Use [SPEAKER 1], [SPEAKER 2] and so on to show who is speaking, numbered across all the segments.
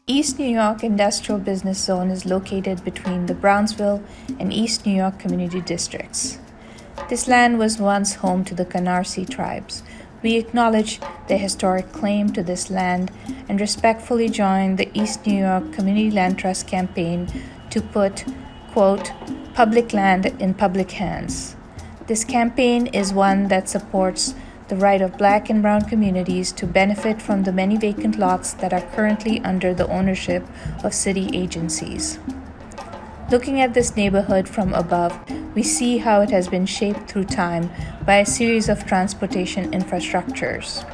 [SPEAKER 1] East New York Industrial Business Zone is located between the Brownsville and East New York community districts. This land was once home to the Canarsie tribes. We acknowledge their historic claim to this land and respectfully join the East New York Community Land Trust campaign to put, quote, public land in public hands. This campaign is one that supports the right of Black and Brown communities to benefit from the many vacant lots that are currently under the ownership of city agencies. Looking at this neighborhood from above, we see how it has been shaped through time by a series of transportation infrastructures.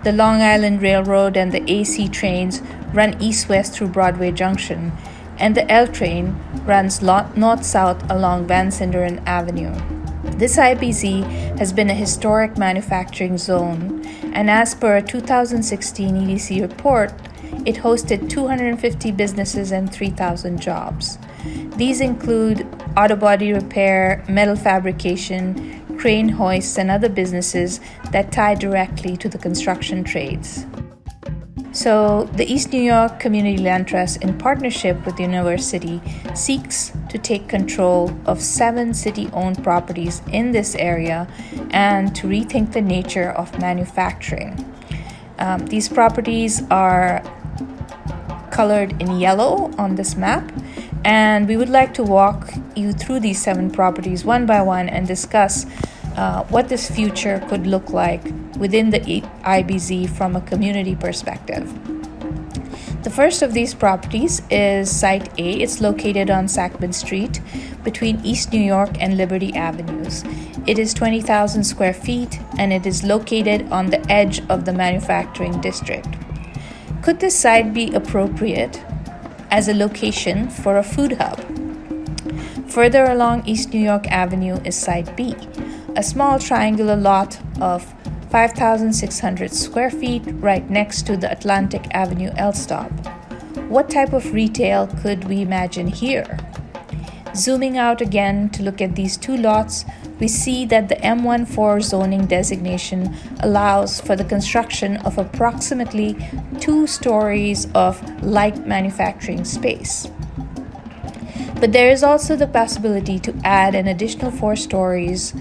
[SPEAKER 1] The Long Island Railroad and the AC trains run east-west through Broadway Junction, and the L train runs north-south along Van Sinderen Avenue. This IBZ has been a historic manufacturing zone, and as per a 2016 EDC report, it hosted 250 businesses and 3,000 jobs. These include auto body repair, metal fabrication, crane hoists, and other businesses that tie directly to the construction trades. So, the East New York Community Land Trust, in partnership with the university, seeks to take control of 7 city-owned properties in this area and to rethink the nature of manufacturing. These properties are colored in yellow on this map, and we would like to walk you through these 7 properties one by one and discuss what this future could look like within the IBZ from a community perspective. The first of these properties is Site A. It's located on Sackman Street between East New York and Liberty Avenues. It is 20,000 square feet and it is located on the edge of the manufacturing district. Could this site be appropriate as a location for a food hub? Further along East New York Avenue is Site B, a small triangular lot of 5,600 square feet right next to the Atlantic Avenue L stop. What type of retail could we imagine here? Zooming out again to look at these 2 lots, we see that the M14 zoning designation allows for the construction of approximately 2 stories of light manufacturing space. But there is also the possibility to add an additional 4 stories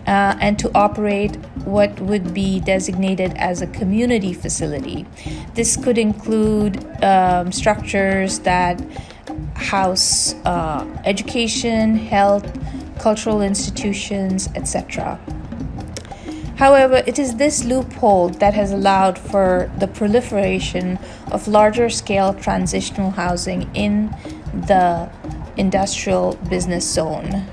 [SPEAKER 1] and to operate what would be designated as a community facility. This could include structures that house education, health, cultural institutions, etc. However, it is this loophole that has allowed for the proliferation of larger scale transitional housing in the industrial business zone.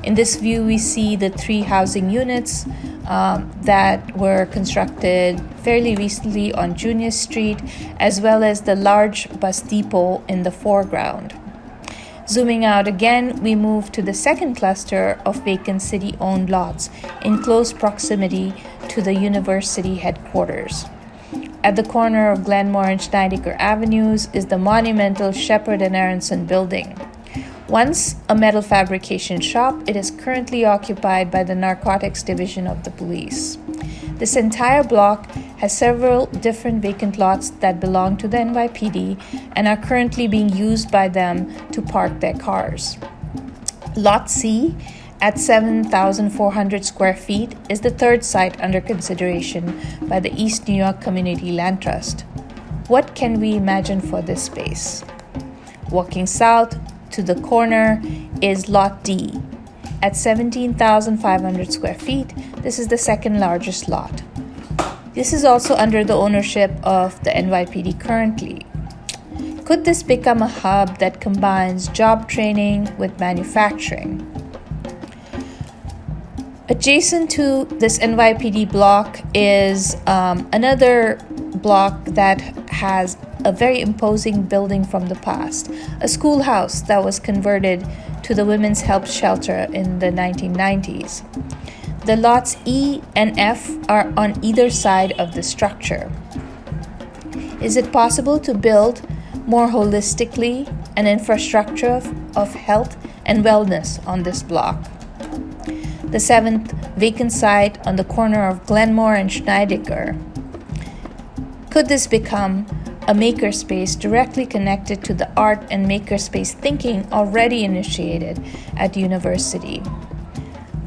[SPEAKER 1] In this view, we see the 3 housing units that were constructed fairly recently on Junior Street, as well as the large bus depot in the foreground. Zooming out again, we move to the second cluster of vacant city-owned lots in close proximity to the university headquarters. At the corner of Glenmore and Schneidecker Avenues is the monumental Shepard and Aronson building. Once a metal fabrication shop, it is currently occupied by the Narcotics Division of the police. This entire block has several different vacant lots that belong to the NYPD and are currently being used by them to park their cars. Lot C, at 7,400 square feet, is the 3rd site under consideration by the East New York Community Land Trust. What can we imagine for this space? Walking south to the corner is Lot D. At 17,500 square feet, this is the 2nd largest lot. This is also under the ownership of the NYPD currently. Could this become a hub that combines job training with manufacturing? Adjacent to this NYPD block is another block that has a very imposing building from the past, a schoolhouse that was converted to the Women's Help Shelter in the 1990s. The lots E and F are on either side of the structure. Is it possible to build more holistically an infrastructure of health and wellness on this block? The 7th vacant site on the corner of Glenmore and Schneidecker. Could this become a makerspace directly connected to the art and makerspace thinking already initiated at university?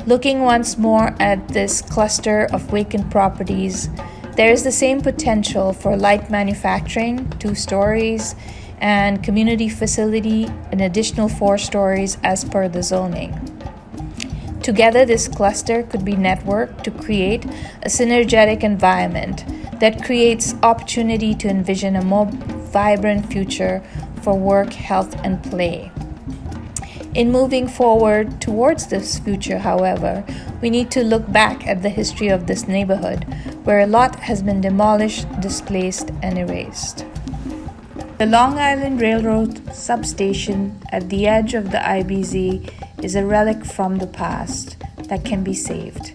[SPEAKER 1] Looking once more at this cluster of vacant properties, there is the same potential for light manufacturing, 2 stories, and community facility, an additional 4 stories as per the zoning. Together, this cluster could be networked to create a synergetic environment that creates opportunity to envision a more vibrant future for work, health, and play. In moving forward towards this future, however, we need to look back at the history of this neighborhood, where a lot has been demolished, displaced, and erased. The Long Island Railroad substation at the edge of the IBZ is a relic from the past that can be saved.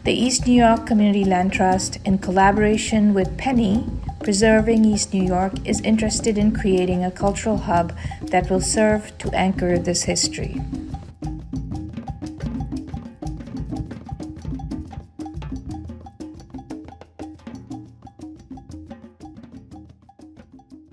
[SPEAKER 1] The East New York Community Land Trust, in collaboration with Penny, Preserving East New York, is interested in creating a cultural hub that will serve to anchor this history.